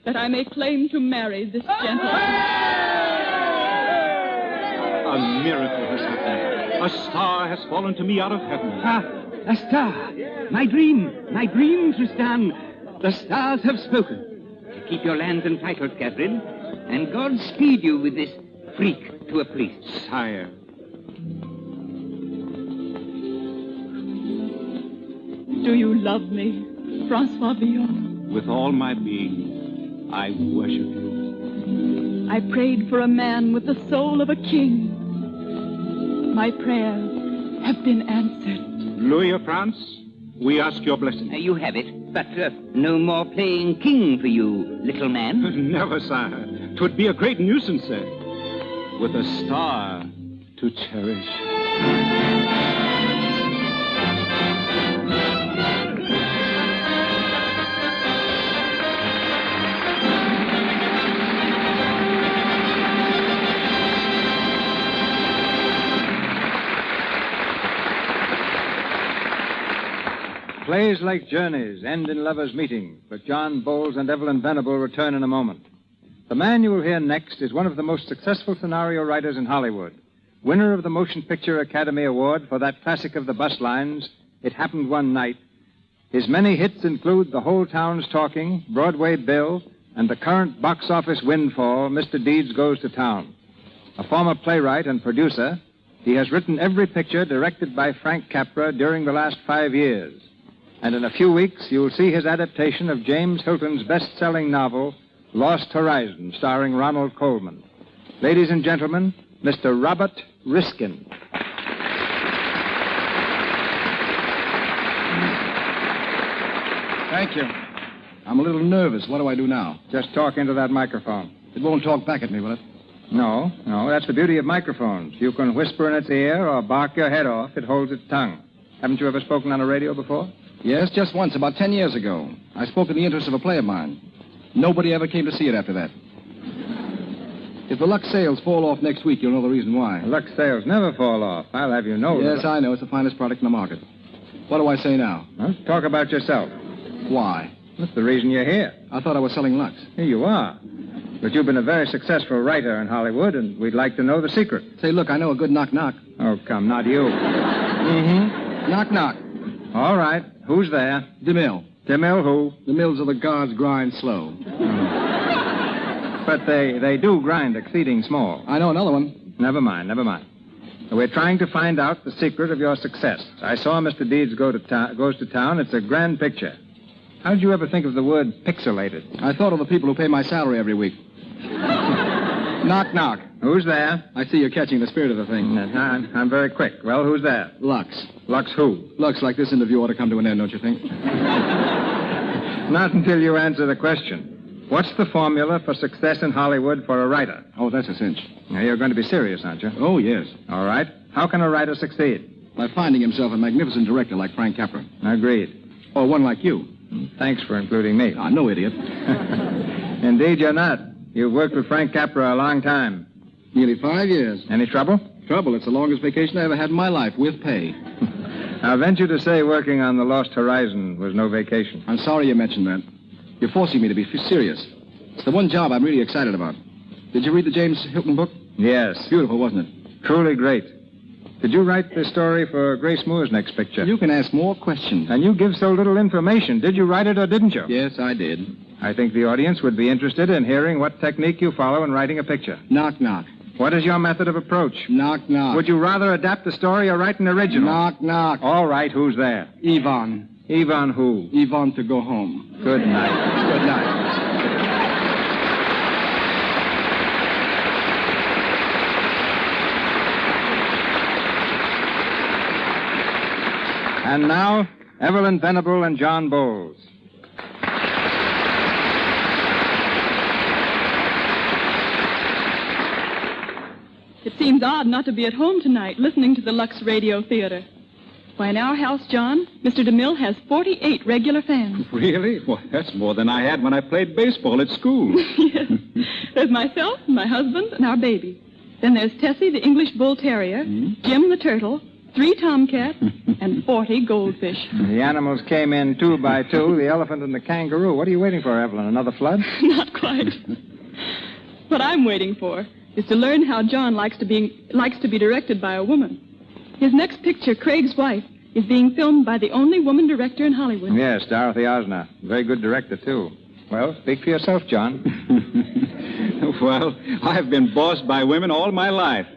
that I may claim to marry this gentleman. A miracle has happened. A star has fallen to me out of heaven. Ah, a star. My dream, Tristan. The stars have spoken. Keep your lands and titles, Katherine, and God speed you with this freak to a priest. Sire. Do you love me, François Villon? With all my being, I worship you. I prayed for a man with the soul of a king. My prayers have been answered. Louis of France, we ask your blessing. You have it, but no more playing king for you, little man. Never, sire. 'Twould be a great nuisance, sir. With a star to cherish. Plays like journeys end in lovers' meeting, but John Bowles and Evelyn Venable return in a moment. The man you will hear next is one of the most successful scenario writers in Hollywood, winner of the Motion Picture Academy Award for that classic of the bus lines, It Happened One Night. His many hits include The Whole Town's Talking, Broadway Bill, and the current box office windfall, Mr. Deeds Goes to Town. A former playwright and producer, he has written every picture directed by Frank Capra during the last 5 years. And in a few weeks, you'll see his adaptation of James Hilton's best-selling novel, Lost Horizon, starring Ronald Colman. Ladies and gentlemen, Mr. Robert Riskin. Thank you. I'm a little nervous. What do I do now? Just talk into that microphone. It won't talk back at me, will it? No, that's the beauty of microphones. You can whisper in its ear or bark your head off. It holds its tongue. Haven't you ever spoken on a radio before? Yes, just once, about 10 years ago. I spoke in the interest of a play of mine. Nobody ever came to see it after that. If the Lux sales fall off next week, you'll know the reason why. Lux sales never fall off. I'll have you know. Yes, I know. It's the finest product in the market. What do I say now? Huh? Talk about yourself. Why? That's the reason you're here. I thought I was selling Lux. Here you are. But you've been a very successful writer in Hollywood, and we'd like to know the secret. Say, look, I know a good knock-knock. Oh, come, not you. Mm-hmm. Knock-knock. All right. Who's there? DeMille. DeMille who? The mills of the gods grind slow. But they do grind exceeding small. I know another one. Never mind. We're trying to find out the secret of your success. I saw Mr. Deeds Goes to Town. It's a grand picture. How did you ever think of the word pixelated? I thought of the people who pay my salary every week. Knock, knock. Who's there? I see you're catching the spirit of the thing. I'm very quick. Well, who's there? Lux. Lux who? Lux, like this interview ought to come to an end, don't you think? Not until you answer the question. What's the formula for success in Hollywood for a writer? Oh, that's a cinch. Now, you're going to be serious, aren't you? Oh, yes. All right. How can a writer succeed? By finding himself a magnificent director like Frank Capra. Agreed. Or one like you. Thanks for including me. Ah, no idiot. Indeed, you're not. You've worked with Frank Capra a long time. Nearly 5 years. Any trouble? Trouble. It's the longest vacation I ever had in my life, with pay. I'll venture to say working on The Lost Horizon was no vacation. I'm sorry you mentioned that. You're forcing me to be serious. It's the one job I'm really excited about. Did you read the James Hilton book? Yes. Beautiful, wasn't it? Truly great. Did you write the story for Grace Moore's next picture? You can ask more questions. And you give so little information. Did you write it or didn't you? Yes, I did. I think the audience would be interested in hearing what technique you follow in writing a picture. Knock, knock. What is your method of approach? Knock, knock. Would you rather adapt the story or write an original? Knock, knock. All right, who's there? Yvonne. Yvonne who? Yvonne to go home. Good night. Good night. And now, Evelyn Venable and John Bowles. It seems odd not to be at home tonight listening to the Lux Radio Theatre. Why, in our house, John, Mr. DeMille has 48 regular fans. Really? Well, that's more than I had when I played baseball at school. Yes. There's myself, my husband, and our baby. Then there's Tessie, the English Bull Terrier, Jim the Turtle, 3 tomcats, and 40 goldfish. The animals came in 2 by 2, the elephant and the kangaroo. What are you waiting for, Evelyn? Another flood? Not quite. What I'm waiting for is to learn how John likes to be directed by a woman. His next picture, Craig's Wife, is being filmed by the only woman director in Hollywood. Yes, Dorothy Osner. Very good director, too. Well, speak for yourself, John. Well, I've been bossed by women all my life.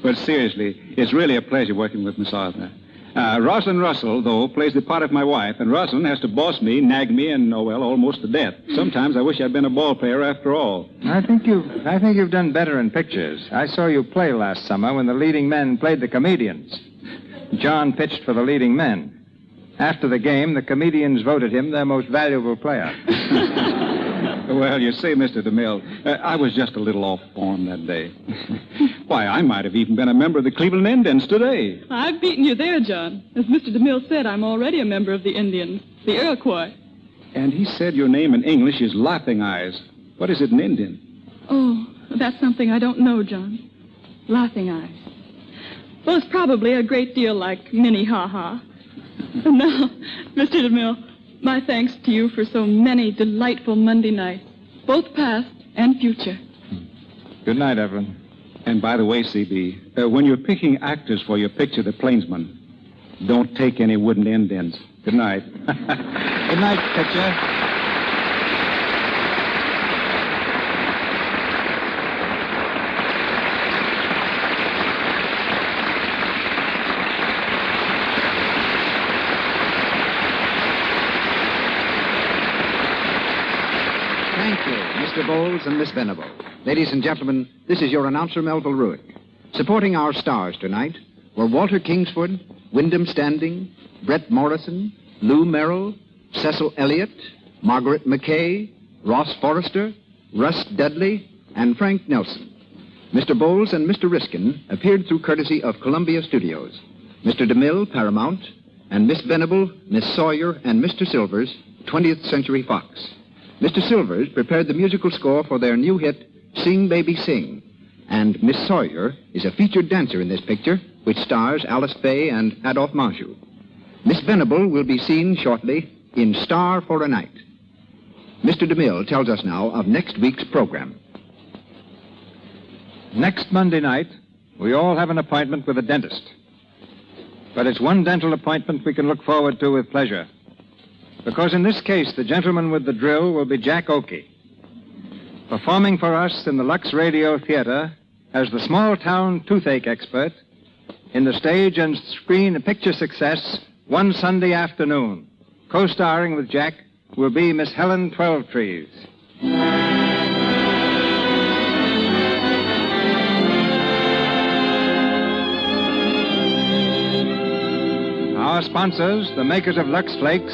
But seriously, it's really a pleasure working with Miss Arthur. Rosalind Russell, though, plays the part of my wife, and Rosalind has to boss me, nag me, and, almost to death. Sometimes I wish I'd been a ball player after all. I think you've done better in pictures. I saw you play last summer when the leading men played the comedians. John pitched for the leading men. After the game, the comedians voted him their most valuable player. Well, you see, Mr. DeMille, I was just a little off form that day. Why, I might have even been a member of the Cleveland Indians today. I've beaten you there, John. As Mr. DeMille said, I'm already a member of the Indians, the Iroquois. And he said your name in English is Laughing Eyes. What is it in Indian? Oh, that's something I don't know, John. Laughing Eyes. Well, it's probably a great deal like Minnie-ha-ha. And now, Mr. DeMille, my thanks to you for so many delightful Monday nights, both past and future. Good night, Evelyn. And by the way, CB, when you're picking actors for your picture, The Plainsman, don't take any wooden Indians. Good night. Good night, picture. Thank you, Mr. Bowles and Miss Venable. Ladies and gentlemen, this is your announcer, Melville Ruick. Supporting our stars tonight were Walter Kingsford, Wyndham Standing, Brett Morrison, Lou Merrill, Cecil Elliott, Margaret McKay, Ross Forrester, Russ Dudley, and Frank Nelson. Mr. Bowles and Mr. Riskin appeared through courtesy of Columbia Studios. Mr. DeMille, Paramount, and Miss Venable, Miss Sawyer, and Mr. Silvers, 20th Century Fox. Mr. Silvers prepared the musical score for their new hit, Sing, Baby, Sing. And Miss Sawyer is a featured dancer in this picture, which stars Alice Faye and Adolphe Manjou. Miss Venable will be seen shortly in Star for a Night. Mr. DeMille tells us now of next week's program. Next Monday night, we all have an appointment with a dentist. But it's one dental appointment we can look forward to with pleasure. Because in this case, the gentleman with the drill will be Jack Oakey. Performing for us in the Lux Radio Theatre as the small-town toothache expert in the stage and screen picture success, One Sunday Afternoon. Co-starring with Jack will be Miss Helen Twelvetrees. Our sponsors, the makers of Lux Flakes,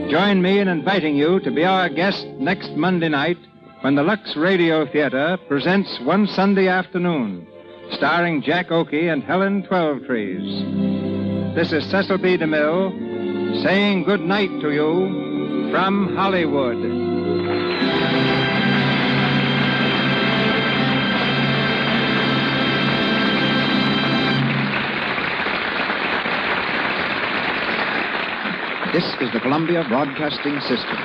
join me in inviting you to be our guest next Monday night when the Lux Radio Theatre presents One Sunday Afternoon, starring Jack Oakey and Helen Twelvetrees. This is Cecil B. DeMille saying good night to you from Hollywood. This is the Columbia Broadcasting System.